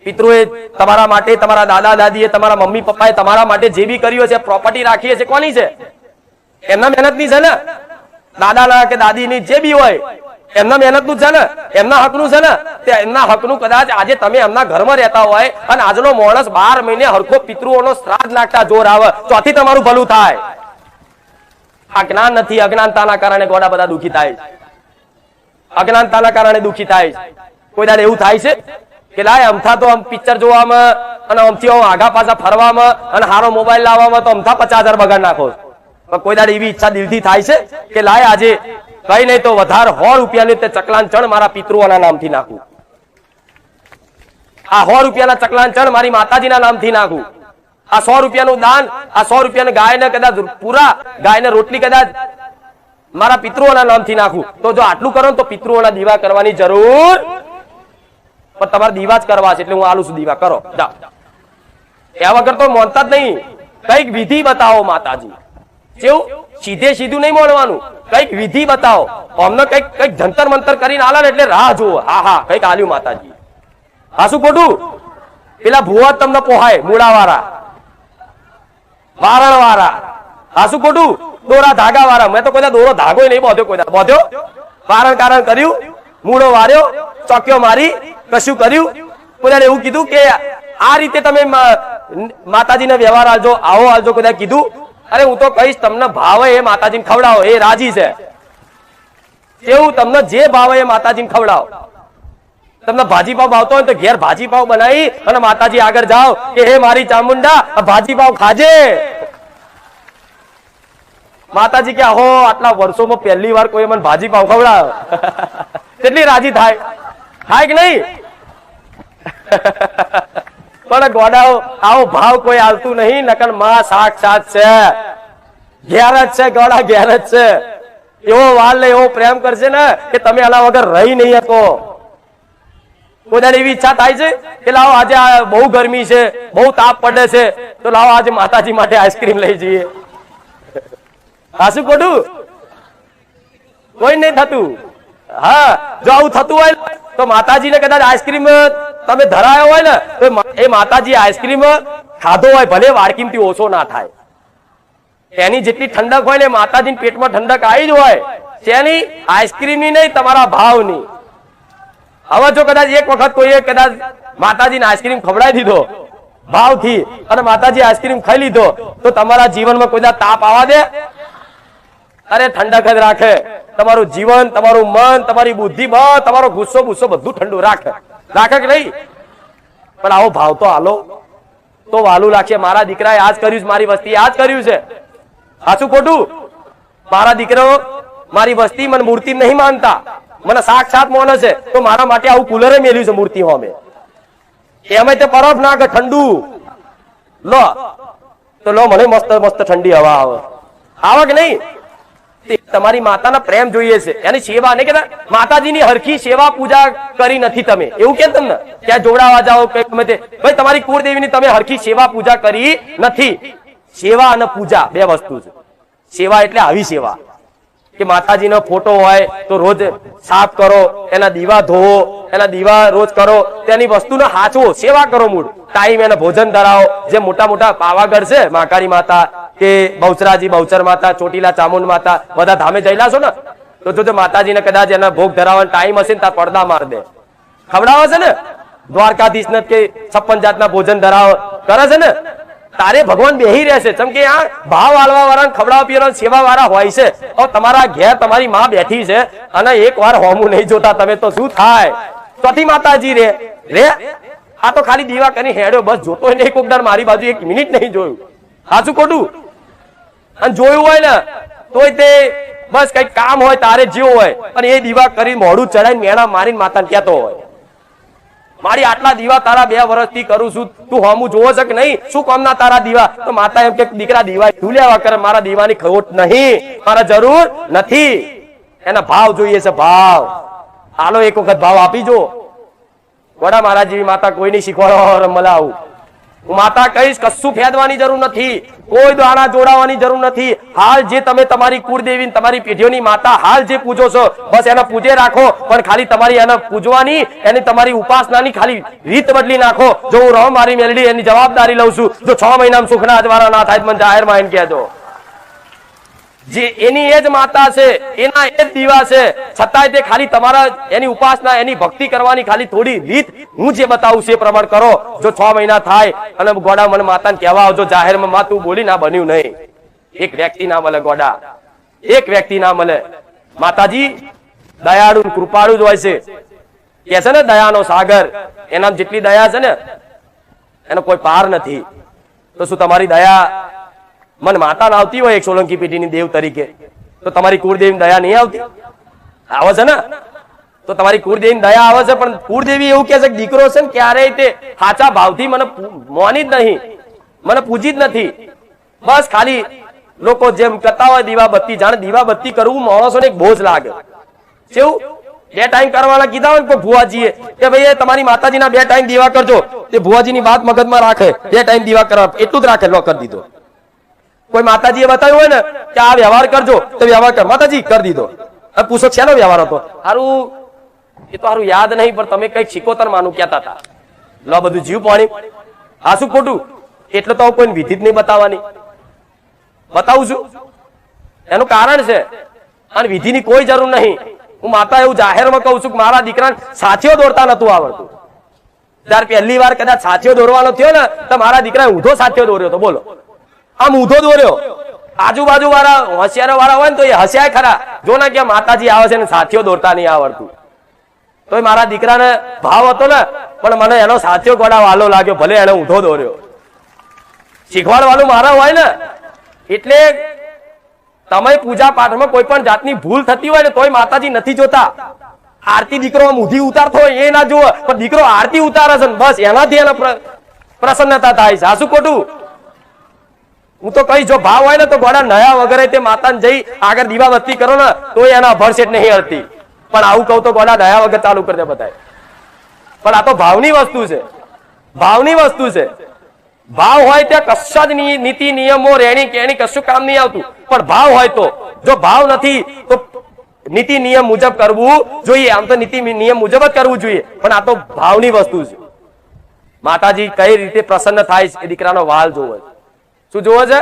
પિતૃએ તમારા માટે, તમારા દાદા દાદીએ, તમારા મમ્મી પપ્પાએ તમારા માટે જે બી કર્યું છે, પ્રોપર્ટી રાખી છે, કોની છે? એમના મહેનતની છે ને. દાદાના કે દાદીની જે બી હોય એમના મહેનતનું છે ને, એમના હકનું છે ને. તે એમના હકનું કદાચ આજે તમે એમના ઘરમાં રહેતા હોય અને આજનો માણસ 12 મહિને હરખો પિતૃઓનો શ્રાદ્ધ નાખતા જોર આવે, ચોથી તમારું ભલું થાય. આ જ્ઞાન નથી, અજ્ઞાનતાના કારણે ગોડા બધા દુઃખી થાય. અજ્ઞાનતાના કારણે દુઃખી થાય. કોઈ દાડે એવું થાય છે કે લાય અમથા તો આમ પિક્ચર જોવામાં અને અમથી આગા પાછા ફરવામાં અને સારો મોબાઈલ લાવવામાં તો અમથા 50,000 બગાડ નાખો. પણ કોઈ દાડે એવી ઈચ્છા દિલથી થાય છે કે લાય આજે કઈ નહીં તો વધારે 100 રૂપિયાની તે ચકલાન ચણ મારા પિતૃઓના નામથી નાખું. આ 100 રૂપિયાના ચકલાન ચણ મારી માતાજીના નામથી નાખું. આ 100 રૂપિયાનું દાન, આ 100 રૂપિયાને ગાયને કદાચ પૂરા ગાયને રોટલી કદાચ મારા પિતૃઓના નામથી નાખું. તો જો આટલું કરો તો પિતૃઓના દીવા કરવાની જરૂર, પણ તમારે દીવા જ કરવા છે એટલે હું આલું છું દીવા કરો જાઓ. એ વગર તો માનતા જ નહીં. કઈક વિધિ બતાવો માતાજી. કેવું સીધે સીધું નહીં માનવાનું, કઈક વિધિ બતાવો. અમને કઈક જંતર મંતર કરીને આલે એટલે રાહ જુઓ. હા હા કઈક આલ્યું માતાજી. હા શું ખોટું? પેલા ભુવા તમને પોહાય, મૂળા વાળા, વારણ વાળા. હા શું ખોટું? દોરા ધાગા વાળા. મેં તો કોઈ દોરો ધાગો નહીં બાંધ્યો, કોઈ બાંધ્યો? વારણ કારણ કર્યું, મૂળો વાર્યો, ચોક્યો મારી, કશું કર્યું? કોઈ એવું કીધું કે આ રીતે તમે માતાજીને વ્યવહાર આલજો, આવો આલજો? કોઈ કીધું? અરે હું તો કહીશ તમને ભાવે એ માતાજીને ખવડાવો, એ રાજી છે. એવું તમને જે ભાવે એ માતાજીને ખવડાવો. તમને ભાજી પાવ ભાવતો હોય તો ઘેર ભાજી પાવ બનાવી અને માતાજી આગળ જાઓ કે હે મારી ચામુંડા ભાજી પાવ ખાજે. માતાજી કે હો આટલા વર્ષોમાં પહેલી વાર કોઈ મને ભાજી પાવ ખવડાવે. કેટલી રાજી થાય, થાય કે નહીં? પણ ગોડાઓ આવો ભાવ કોઈ આવતું નહીં. નકર માં સાક્ષાત છે, ઘેર જ છે, ગોડા ઘેર જ છે. એવો વાલ ને એવો પ્રેમ કરશે ને કે તમે આના વગર રહી નહીં શકો. કોઈ એવી ઈચ્છા થાય છે કે લાવો આજે બહુ ગરમી છે, બહુ તાપ પડે છે, તો લાવો આજે માતાજી માટે આઈસ્ક્રીમ લઈ જઈએ. હાસું ખોટું? કોઈ નહીં થતું. હા જો આવું થતું હોય તો માતાજીને કદાચ આઈસ્ક્રીમ તમે ધરાયો હોય ને તો એ માતાજી આઈસ્ક્રીમ ખાધો હોય ભલે વાડકીમથી ઓછો ના થાય. એની જેટલી ઠંડક હોય ને માતાજીના પેટમાં ઠંડક આવી જ હોય. તેની આઈસ્ક્રીમની નહીં, તમારા ભાવની. હવે જો કદાચ એક વખત કોઈએ કદાચ માતાજીને આઈસ્ક્રીમ ખવડાવી દીધો ભાવથી અને માતાજી આઈસ્ક્રીમ ખાઈ લીધો તો તમારા જીવનમાં કોઈ તાપ આવવા દે? અરે ઠંડક જ રાખે. તમારું જીવન, તમારું મન, તમારી બુદ્ધિ, તમારો ગુસ્સો બધું ઠંડુ રાખે. રાખે કે નહીં? પણ આવો ભાવ તો હાલો તો વાલું લાગશે. મારા દીકરાએ આજ કર્યું છે, મારી વસ્તી આજ કર્યું છે. સાચું ખોટું? મારા દીકરો મારી વસ્તી મને મૂર્તિ નહીં માનતા, મને સાક્ષાત માને છે, તો મારા માટે આવું કુલરે મેલ્યું છે મૂર્તિ હોમે. એમાં તે બરફ નાખે ઠંડુ લો તો લો મને મસ્ત મસ્ત ઠંડી હવા આવે. આવે કે નહીં? તમારી માતાના પ્રેમ જોઈએ છે, એની સેવા નહીં કેતા માતાજીની હરખી સેવા પૂજા કરી નથી તમે. એવું કે તમને ત્યાં જોડાવા જાઓ કે ગમે તે, ભાઈ તમારી કુળદેવીની તમે હરખી સેવા પૂજા કરી નથી. સેવા અને પૂજા બે વસ્તુ છે. સેવા એટલે આવી સેવા કે માતાજીનો ફોટો હોય તો રોજ સાફ કરો, એના દીવા ધોવો, એના દીવા રોજ કરો, તેની વસ્તુનો હાચવો, સેવા કરો. મૂળ ટાઈમ એને ભોજન ધરાવો. જે મોટા મોટા પાવાગઢ છે, મહાકાળી માતા કે બહુચરાજી બહુચર માતા, ચોટીલા ચામુંડ માતા, બધા ધામે જઈલા છો ને તો જો માતાજીને કદાચ એના ભોગ ધરાવવાનો ટાઈમ હશે ને ત્યાં પડદા માર દે. ખવડાવે છે ને દ્વારકાધીશ ને કે 56 જાતના ભોજન ધરાવ કરે છે ને, તારે ભગવાન બેહી રહેશે. જેમ કે આ ભાવ આલવા વાળા, ખવડાવવા પીવા સેવા વાળા હોય છે. તમારા ઘેર તમારી માં બેઠી છે અને એક વાર હોમું નહીં જોતા તમે તો શું થાય? ચોથી માતાજી રે રે આ તો ખાલી દીવા કરી હેડ્યો, બસ જોતો નહીં. કોક દર મારી બાજુ 1 મિનિટ નહીં જોયું. સાચું ખોટું? અને જોયું હોય ને તોય તે બસ કઈ કામ હોય તારે જેવું હોય અને એ દીવા કરી મોઢું ચડાઈને મેણા મારીને માતાને કહેતો હોય મારી આટલા દીવા તારા 2 વર્ષથી કરું છું, તું હોમું જોવો છે કે નહીં? શું કામના તારા દીવા? તો માતા એમ કે દીકરા દીવા તું લેવા કરે, મારા દીવાની ખોટ નહીં, મારા જરૂર નથી. એના ભાવ જોઈએ છે, ભાવ. હાલો એક વખત ભાવ આપી જો. વડા મહારાજ જેવી માતા કોઈ નહીં શીખવાડો મળે આવું. હું માતા કહીશ કશું ફેદવાની જરૂર નથી, કોઈ દાણા જોડાવાની જરૂર નથી. હાલ જે તમે તમારી કુળદેવી તમારી પેઢીઓની માતા હાલ જે પૂજો છો બસ એને પૂજે રાખો, પણ ખાલી તમારી એને પૂજવાની એની તમારી ઉપાસનાની ખાલી રીત બદલી નાખો. જો હું રહું મારી મેલડી એની જવાબદારી લઉં છું. જો 6 મહિનામાં સુખના અજવાળા ના થાય મને જાહેરમાં એને કહેજો. જે એની એ જ માતા છે, એના એ જ દીવા છે, છતાંય તે ખાલી તમારા એની ઉપાસના એની ભક્તિ કરવાની ખાલી થોડી રીત હું જે બતાવું છું એ પ્રમાણ કરો. જો 6 મહિના થાય અને ગોડા મને માતાને કહેવા આવજો જાહેરમાં માં તું બોલી ના બન્યું નહીં. એક વ્યક્તિ ના મળે ગોડા, એક વ્યક્તિ ના મળે. માતાજી દયાળુ કૃપાળુ જ હોય છે. કે છે ને દયાનો સાગર, એના જેટલી દયા છે ને એનો કોઈ પાર નથી. તો શું તમારી દયા મન માતા ના આવતી હોય એક સોલંકી પેઢીની દેવ તરીકે, તો તમારી કુળદેવી દયા નહીં આવતી? આવે છે ને? તો તમારી કુળદેવી દયા આવે છે, પણ કુળદેવી એવું કે છે કે દીકરો છે ને ક્યારેય તે સાચા ભાવથી મને મોની જ નહીં, મને પૂજી જ નથી. બસ ખાલી લોકો જેમ કરતા હોય દીવાબત્તી, જાણે દીવાબત્તી કરવું માણસોને એક બોજ લાગે. કેવું 2 ટાઈમ કરવાના કીધા હોય ને ભુવાજીએ કે ભાઈ તમારી માતાજીના 2 ટાઈમ દીવા કરજો, તે ભુવાજીની વાત મગજમાં રાખે, 2 ટાઈમ દીવા કરવા એટલું જ રાખે, લો કરી દીધો. કોઈ માતાજીએ બતાવ્યું હોય ને કે આ વ્યવહાર કરજો તો વ્યવહાર કર, માતાજી કરી દીધો. પૂછો શેનો વ્યવહાર હતો? સારું એ તો સારું યાદ નહીં, પણ તમે કઈક શીખોતર માનું કહેતા હતા. લો બધું જીવ પાણી. આ શું ખોટું? એટલે તો કોઈ વિધિ જ નહીં બતાવવાની. બતાવું છું એનું કારણ છે, અને વિધિની કોઈ જરૂર નહીં. હું માતા એવું જાહેરમાં કહું છું કે મારા દીકરાને સાથીઓ દોરતા નતું આવડતું. જયારે પહેલી વાર કદાચ સાથીઓ દોરવાનો થયો ને તો મારા દીકરાએ ઊંધો સાથીઓ દોર્યો તો. બોલો, આમ ઊંધો દોર્યો. આજુબાજુ વાળા હોશિયારો વાળા હોય ને તો એ હસ્યા ખરા, જો ને કે માતાજી આવે છે ને સાથીઓ દોરતા નહીં આવડતું. તો મારા દીકરાને ભાવ હતો ને, પણ મને એનો સાથીઓ ગોડા વાલો લાગ્યો, ભલે એને ઊંધો દોર્યો. શીખવાડ વાળું મારા હોય ને, એટલે તમે પૂજા પાઠમાં કોઈ પણ જાતની ભૂલ થતી હોય ને તોય માતાજી નથી જોતા. આરતી દીકરો ઊંધી ઉતારતો હોય એ ના જોવે, પણ દીકરો આરતી ઉતારે છે બસ એનાથી એને પ્રસન્નતા થાય છે. આ શું ખોટું? હું તો કહીશ જો ભાવ હોય ને તો ગોડા નયા વગરે તે માતાને જઈ આગળ દીવાબત્તી કરો ને તો એના ભરસેટ નહીં હળતી. પણ આવું કહું તો ગોડા દયા વગર ચાલુ કરી દે બધાય. પણ આ તો ભાવની વસ્તુ છે, ભાવની વસ્તુ છે. ભાવ હોય ત્યાં કશા જ નીતિ નિયમો રેણી કેણી કશું કામ નહીં આવતું. પણ ભાવ હોય તો, જો ભાવ નથી તો નીતિ નિયમ મુજબ કરવું જોઈએ. આમ તો નીતિ નિયમ મુજબ જ કરવું જોઈએ, પણ આ તો ભાવની વસ્તુ છે. માતાજી કઈ રીતે પ્રસન્ન થાય છે એ દીકરાનો વાલ જોવો છે. શું જોવો છે?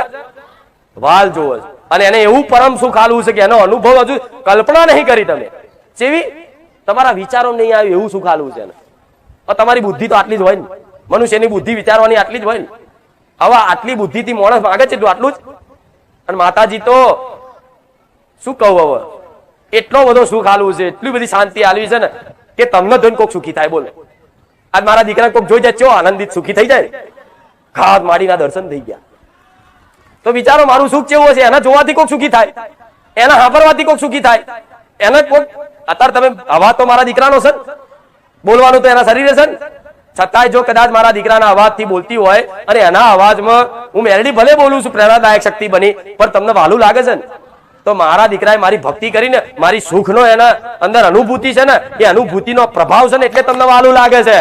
વાલ જોવો છે. અને એને એવું પરમ સુખ આલવું છે કે એનો અનુભવ હજુ કલ્પના નહીં કરી તમે. જેવી તમારા વિચારો નહીં આવ્યું એવું સુખ આલવું છે એને. તમારી બુદ્ધિ તો આટલી જ હોય ને, મનુષ્યની બુદ્ધિ વિચારવાની આટલી જ હોય ને. હવે આટલી બુદ્ધિથી માણસ માંગે છે આટલું જ. અને માતાજી તો શું કહું હવે, એટલો બધો સુખ આલવું છે, એટલી બધી શાંતિ આલવી છે ને કે તમને જોઈને કોઈક સુખી થાય. બોલે આજ મારા દીકરા કોઈક જોઈ જાય ચો આનંદિત સુખી થઈ જાય. ખાત માડીના દર્શન થઈ ગયા તો વિચારો મારું સુખ કેવું હશે. એના જોવાથી કોઈક સુખી થાય, એના સાંભળવાથી કોઈક સુખી થાય. એને કોઈક અત્યારે તમે અવાજ તો મારા દીકરાનો છે, બોલવાનું તો એના શરીરે છે, છતાંય જો કદાચ મારા દીકરાના અવાજથી બોલતી હોય અને એના અવાજમાં હું મેલડી ભલે બોલું છું, પ્રેરણાદાયક શક્તિ બની, પણ તમને વાલું લાગે છે ને તો મારા દીકરાએ મારી ભક્તિ કરીને મારી સુખનો એના અંદર અનુભૂતિ છે ને એ અનુભૂતિનો પ્રભાવ છે ને એટલે તમને વાલું લાગે છે.